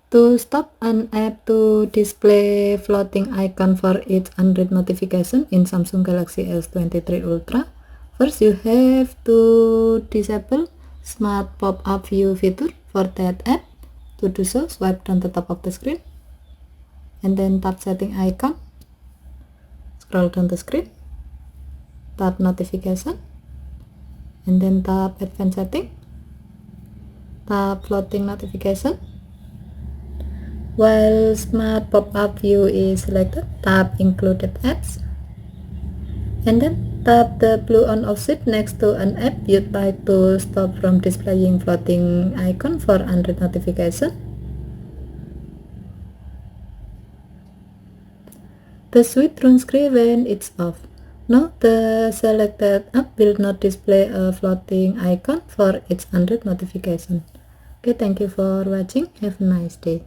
To stop an app to display floating icon for its unread notification in Samsung Galaxy S23 Ultra, first you have to disable Smart Pop-up View feature for that app. To do so, swipe down the top of the screen and then tap setting icon, scroll down the screen, tap notification, and then tap advanced setting, tap floating notification. While Smart Pop-up View is selected, tap included apps, and then tap the blue on off switch next to an app you'd like to stop from displaying floating icon for unread notification. The switch turns grey when it's off. Now the selected app will not display a floating icon for its unread notification. Okay, thank you for watching. Have a nice day.